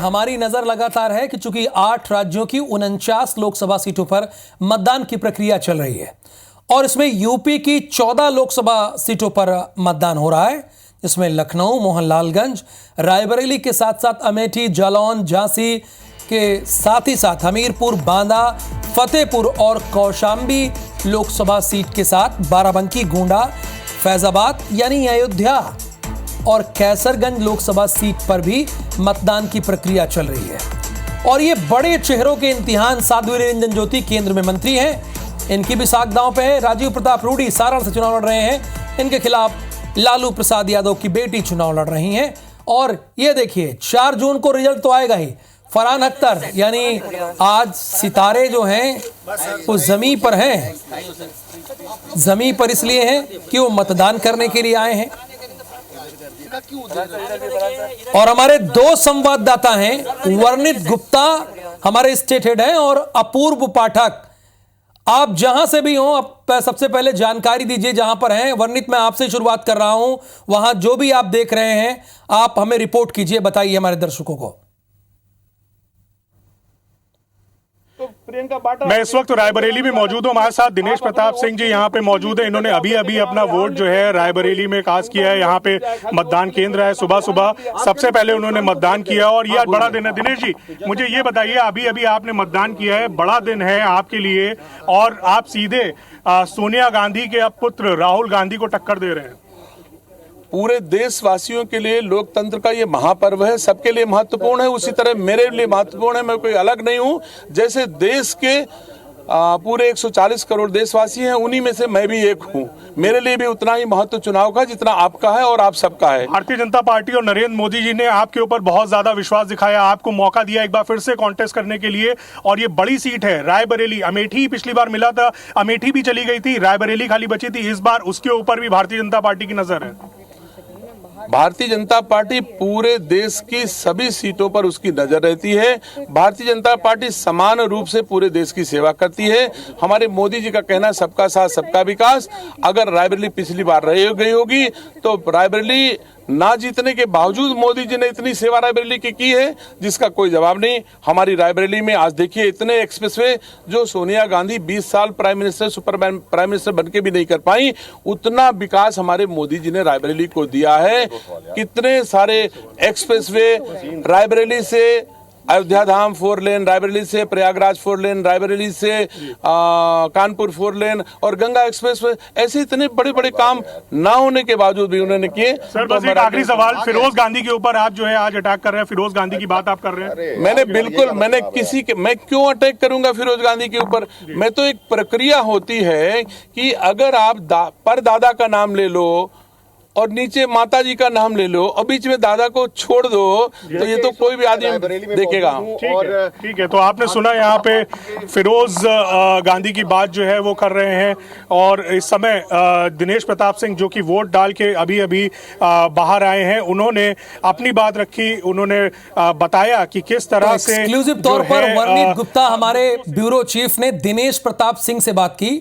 हमारी नजर लगातार है कि चूंकि 8 राज्यों की 49 लोकसभा सीटों पर मतदान की प्रक्रिया चल रही है और इसमें यूपी की 14 लोकसभा सीटों पर मतदान हो रहा है, जिसमें लखनऊ, मोहनलालगंज, रायबरेली के साथ साथ अमेठी, जालौन, झांसी के साथ ही साथ हमीरपुर, बांदा, फतेहपुर और कौशांबी लोकसभा सीट के साथ बाराबंकी, गोंडा, फैजाबाद यानी अयोध्या और कैसरगंज लोकसभा सीट पर भी मतदान की प्रक्रिया चल रही है। और ये बड़े चेहरों के इम्तिहान साध्वी निरंजन ज्योति केंद्र में मंत्री हैं, इनकी भी साख दांव पे है। राजीव प्रताप रूडी सारण से चुनाव लड़ रहे हैं, इनके खिलाफ लालू प्रसाद यादव की बेटी चुनाव लड़ रही हैं। और ये देखिए 4 जून को रिजल्ट तो आएगा ही। फरहान अख्तर यानी आज सितारे जो हैं वो जमीन पर हैं, जमीन पर इसलिए हैं कि वो मतदान करने के लिए आए हैं। और हमारे 2 संवाददाता हैं, वर्णित गुप्ता हमारे स्टेट हेड हैं और अपूर्व पाठक, आप जहां से भी हो आप सबसे पहले जानकारी दीजिए जहां पर हैं। वर्णित, मैं आपसे शुरुआत कर रहा हूं, वहां जो भी आप देख रहे हैं आप हमें रिपोर्ट कीजिए, बताइए हमारे दर्शकों को। मैं इस वक्त रायबरेली में मौजूद हूँ, हमारे साथ दिनेश प्रताप सिंह जी यहाँ पे मौजूद है। इन्होंने अभी अभी अपना वोट जो है रायबरेली में कास्ट किया है। यहाँ पे मतदान केंद्र है, सुबह सुबह सबसे पहले उन्होंने मतदान किया और ये आज बड़ा दिन है। दिनेश जी, मुझे ये बताइए, अभी अभी आपने मतदान किया है, बड़ा दिन है आपके लिए और आप सीधे सोनिया गांधी के पुत्र राहुल गांधी को टक्कर दे रहे हैं। पूरे देशवासियों के लिए लोकतंत्र का ये महापर्व है, सबके लिए महत्वपूर्ण है, उसी तरह मेरे लिए महत्वपूर्ण है। मैं कोई अलग नहीं हूँ। जैसे देश के पूरे 140 करोड़ देशवासी हैं, उन्हीं में से मैं भी एक हूँ। मेरे लिए भी उतना ही महत्व चुनाव का जितना आपका है और आप सबका है। भारतीय जनता पार्टी और नरेंद्र मोदी जी ने आपके ऊपर बहुत ज्यादा विश्वास दिखाया, आपको मौका दिया एक बार फिर से कॉन्टेस्ट करने के लिए। और ये बड़ी सीट है रायबरेली। अमेठी पिछली बार मिला था, अमेठी भी चली गई थी, रायबरेली खाली बची थी। इस बार उसके ऊपर भी भारतीय जनता पार्टी की नजर है। भारतीय जनता पार्टी पूरे देश की सभी सीटों पर उसकी नजर रहती है। भारतीय जनता पार्टी समान रूप से पूरे देश की सेवा करती है। हमारे मोदी जी का कहना सबका साथ सबका विकास। अगर रायबरेली पिछली बार रह गई होगी तो रायबरेली ना जीतने के बावजूद मोदी जी ने इतनी सेवा रायबरेली की है जिसका कोई जवाब नहीं। हमारी रायबरेली में आज देखिए इतने एक्सप्रेसवे जो सोनिया गांधी 20 साल prime minister, super prime minister बनके भी नहीं कर पाई, उतना विकास हमारे मोदी जी ने रायबरेली को दिया है। कितने सारे एक्सप्रेसवे रायबरेली से अयोध्या धाम 4 लेन, रायबरेली से प्रयागराज 4 लेन, रायबरेली से कानपुर 4 लेन और गंगा एक्सप्रेस, ऐसे इतने बड़े बड़े काम ना होने के बावजूद भी उन्होंने किए। सर बस एक आखिरी सवाल, फिरोज गांधी के ऊपर आप जो है आज अटैक कर रहे हैं, फिरोज गांधी की बात आप कर रहे हैं। मैं क्यों अटैक करूंगा फिरोज गांधी के ऊपर? मैं तो एक प्रक्रिया होती है कि अगर आप परदादा का नाम ले लो और नीचे माता जी का नाम ले लो और बीच में दादा को छोड़ दो तो ये तो कोई भी आदमी देखेगा। ठीक है, तो आपने सुना यहाँ पे फिरोज गांधी की बात जो है वो कर रहे हैं। और इस समय दिनेश प्रताप सिंह जो कि वोट डाल के अभी अभी बाहर आए हैं, उन्होंने अपनी बात रखी। उन्होंने बताया कि किस तरह से एक्सक्लूसिव तौर पर वर्णित गुप्ता हमारे ब्यूरो चीफ ने दिनेश प्रताप सिंह से बात की,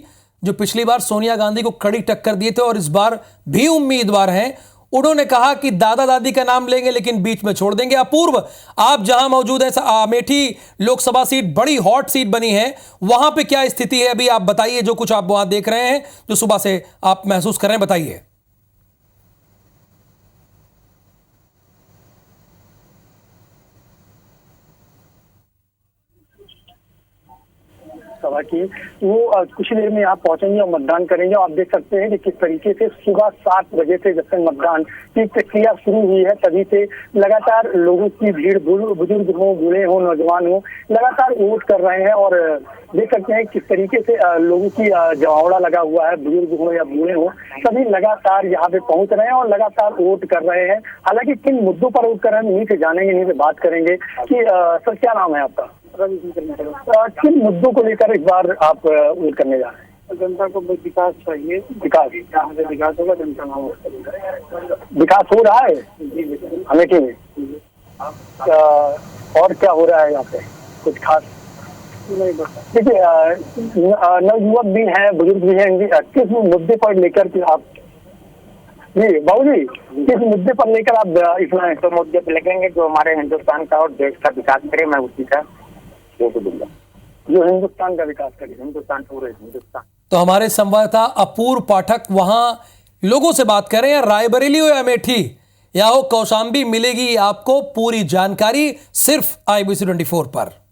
जो पिछली बार सोनिया गांधी को कड़ी टक्कर दिए थे और इस बार भी उम्मीदवार हैं। उन्होंने कहा कि दादा दादी का नाम लेंगे लेकिन बीच में छोड़ देंगे। अपूर्व, आप जहां मौजूद हैं, अमेठी लोकसभा सीट बड़ी हॉट सीट बनी है, वहां पे क्या स्थिति है अभी आप बताइए। जो कुछ आप वहां देख रहे हैं, जो सुबह से आप महसूस कर रहे हैं, बताइए। सभा की वो कुछ देर में यहाँ पहुंचेंगे और मतदान करेंगे। आप देख सकते हैं कि किस तरीके से सुबह 7 बजे से जब से मतदान की प्रक्रिया शुरू हुई है तभी से लगातार लोगों की भीड़, बुजुर्ग हो, बूढ़े हो, नौजवान हो, लगातार वोट कर रहे हैं। और देख सकते हैं किस तरीके से लोगों की जमावड़ा लगा हुआ है, बुजुर्ग हो या बूढ़े हो, सभी लगातार यहाँ पे पहुंच रहे हैं और लगातार वोट कर रहे हैं। हालांकि किन मुद्दों पर वोट कर रहे हैं इन्हीं से जानेंगे, इन्हीं से बात करेंगे कि सर क्या नाम है आपका, किन मुद्दों को लेकर इस बार आप वोट करने जा रहे हैं? जनता को विकास चाहिए, विकास, जहाँ से विकास होगा जनता का विकास हो रहा है अमेठी में। और क्या हो रहा है यहाँ पे कुछ खास? देखिए नवयुवक भी हैं, बुजुर्ग भी हैं, किस मुद्दे पर लेकर के आप जी बाबू जी, किस मुद्दे पर लेकर आप इतना तो मुद्दे पे लगेंगे जो हमारे हिंदुस्तान का और देश का विकास करे, मैं उसी का वो तो दूंगा। जो हिंदुस्तान का विकास करे, हिंदुस्तान पूरे हिंदुस्तान। तो हमारे संवाददाता अपूर्व पाठक वहां लोगों से बात कर रहे हैं। रायबरेली हो या अमेठी या हो कौशाम्बी, मिलेगी आपको पूरी जानकारी सिर्फ IBC 24 पर।